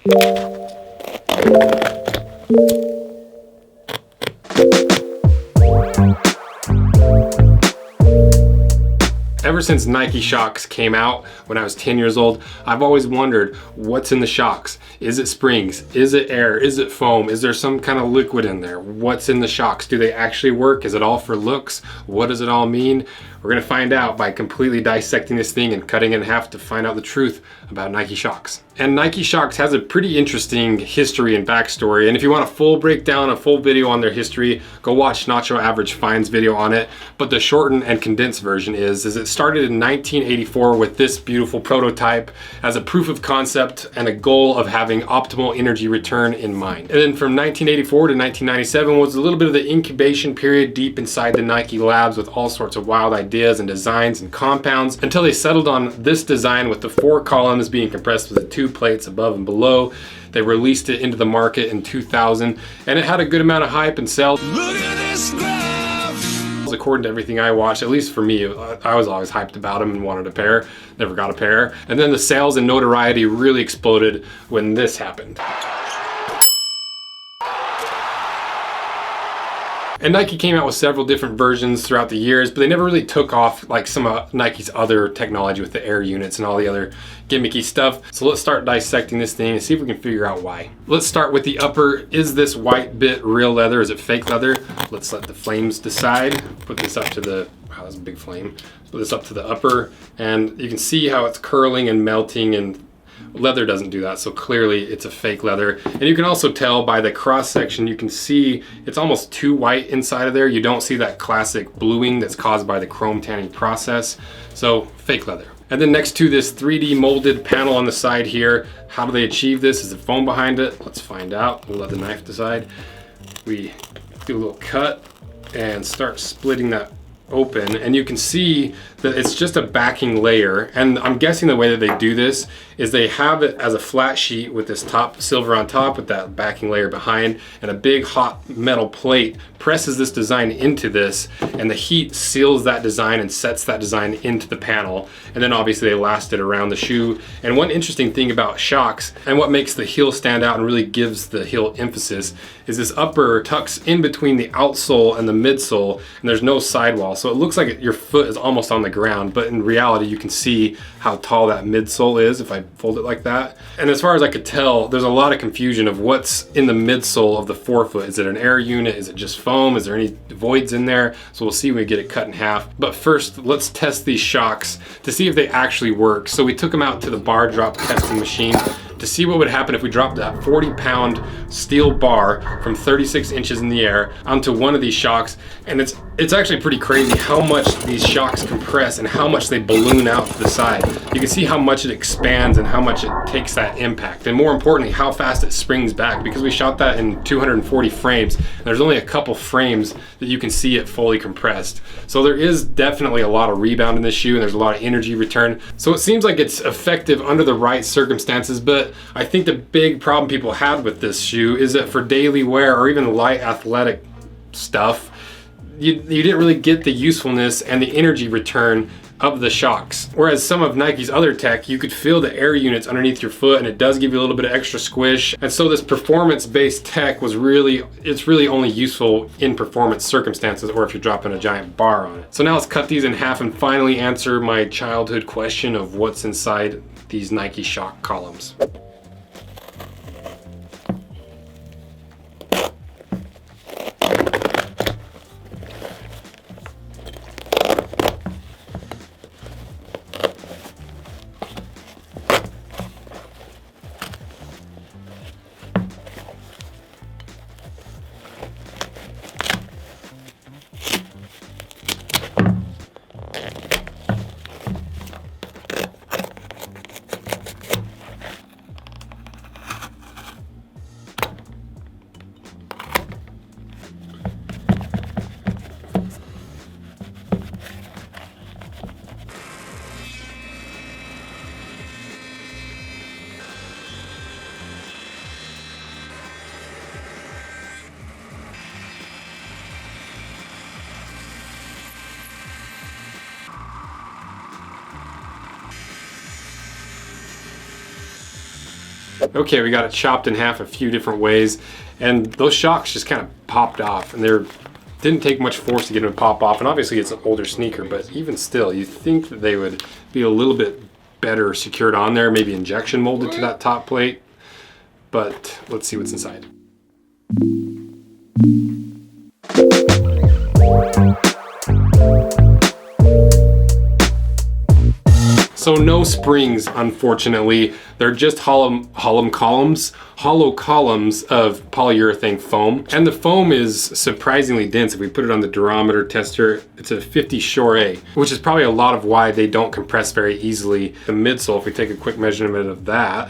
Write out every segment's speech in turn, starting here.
Ever since Nike Shox came out when I was 10 years old, I've always wondered what's in the Shox. Is it springs? Is it air? Is it foam? Is there some kind of liquid in there? What's in the Shox? Do they actually work? Is it all for looks? What does it all mean? We're gonna find out by completely dissecting this thing and cutting it in half to find out the truth about Nike Shox. And Nike Shox has a pretty interesting history and backstory. And if you want a full breakdown, a full video on their history, go watch Nacho Average Fine's video on it. But the shortened and condensed version is it started in 1984 with this beautiful prototype as a proof of concept and a goal of having optimal energy return in mind. And then from 1984 to 1997 was a little bit of the incubation period deep inside the Nike labs with all sorts of wild ideas and designs and compounds until they settled on this design with the 4 columns being compressed with the 2 plates above and below. They released it into the market in 2000 and it had a good amount of hype and sales. Look at this graph. According to everything I watched, at least for me, I was always hyped about them and wanted a pair, never got a pair. And then the sales and notoriety really exploded when this happened. And Nike came out with several different versions throughout the years, but they never really took off like some of Nike's other technology with the air units and all the other gimmicky stuff. So let's start dissecting this thing and see if we can figure out why. Let's start with the upper. Is this white bit real leather? Is it fake leather? Let's let the flames decide. Put this up to the, wow, that's a big flame. Put this up to the upper and you can see how it's curling and melting, and leather doesn't do that, so clearly it's a fake leather. And you can also tell by the cross section, you can see it's almost too white inside of there. You don't see that classic bluing that's caused by the chrome tanning process. So fake leather. And then next to this 3D molded panel on the side here, how do they achieve this? Is it foam behind it? Let's find out. We'll let the knife decide. We do a little cut and start splitting that open, and you can see that it's just a backing layer. And I'm guessing the way that they do this is they have it as a flat sheet with this top silver on top with that backing layer behind, and a big hot metal plate presses this design into this, and the heat seals that design and sets that design into the panel. And then obviously they last it around the shoe. And one interesting thing about Shox, and what makes the heel stand out and really gives the heel emphasis, is this upper tucks in between the outsole and the midsole, and there's no sidewall. So it looks like your foot is almost on the ground, but in reality you can see how tall that midsole is if I fold it like that. And as far as I could tell, there's a lot of confusion of what's in the midsole of the forefoot. Is it an air unit? Is it just foam? Is there any voids in there? So we'll see when we get it cut in half. But first, let's test these Shox to see if they actually work. So we took them out to the bar drop testing machine to see what would happen if we dropped that 40-pound steel bar from 36 inches in the air onto one of these Shox. And it's actually pretty crazy how much these Shox compress and how much they balloon out to the side. You can see how much it expands and how much it takes that impact, and more importantly how fast it springs back, because we shot that in 240 frames and there's only a couple frames that you can see it fully compressed. So there is definitely a lot of rebound in this shoe, and there's a lot of energy return. So it seems like it's effective under the right circumstances, but I think the big problem people had with this shoe is that for daily wear or even light athletic stuff, you didn't really get the usefulness and the energy return of the Shox. Whereas some of Nike's other tech, you could feel the air units underneath your foot, and it does give you a little bit of extra squish. And so this performance-based tech it's really only useful in performance circumstances or if you're dropping a giant bar on it. So now let's cut these in half and finally answer my childhood question of what's inside these Nike Shox columns. Okay, we got it chopped in half a few different ways, and those shocks just kind of popped off, and didn't take much force to get them to pop off, and obviously it's an older sneaker, but even still, you think that they would be a little bit better secured on there, maybe injection molded to that top plate, but let's see what's inside. So no springs, unfortunately. They're just hollow columns of polyurethane foam. And the foam is surprisingly dense. If we put it on the durometer tester, it's a 50 Shore A, which is probably a lot of why they don't compress very easily. The midsole, if we take a quick measurement of that,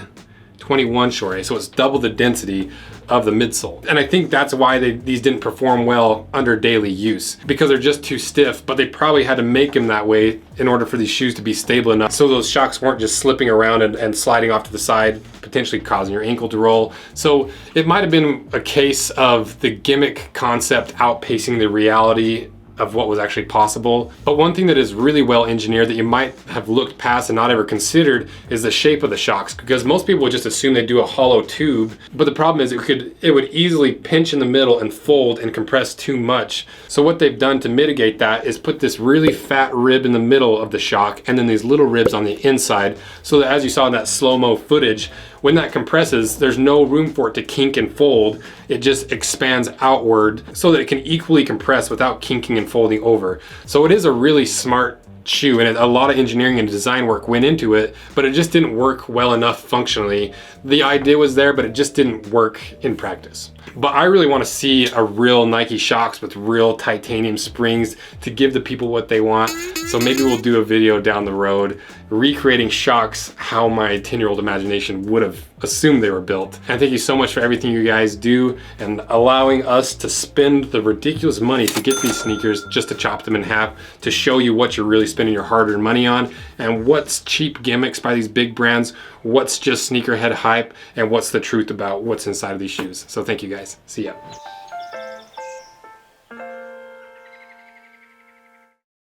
21 Shore A, so it's double the density of the midsole. And I think that's why these didn't perform well under daily use, because they're just too stiff, but they probably had to make them that way in order for these shoes to be stable enough so those shocks weren't just slipping around and sliding off to the side, potentially causing your ankle to roll. So it might have been a case of the gimmick concept outpacing the reality of what was actually possible. But one thing that is really well engineered that you might have looked past and not ever considered is the shape of the shocks, because most people would just assume they do a hollow tube, but the problem is it would easily pinch in the middle and fold and compress too much. So what they've done to mitigate that is put this really fat rib in the middle of the shock and then these little ribs on the inside, so that as you saw in that slow-mo footage, when that compresses, there's no room for it to kink and fold. It just expands outward so that it can equally compress without kinking and folding over. So it is a really smart shoe, and a lot of engineering and design work went into it, but it just didn't work well enough functionally. The idea was there, but it just didn't work in practice. But I really want to see a real Nike Shox with real titanium springs to give the people what they want. So maybe we'll do a video down the road recreating Shox how my 10-year-old imagination would have assumed they were built. And thank you so much for everything you guys do and allowing us to spend the ridiculous money to get these sneakers, just to chop them in half, to show you what you're really spending your hard-earned money on, and what's cheap gimmicks by these big brands, what's just sneakerhead hype, and what's the truth about what's inside of these shoes. So thank you guys. See ya.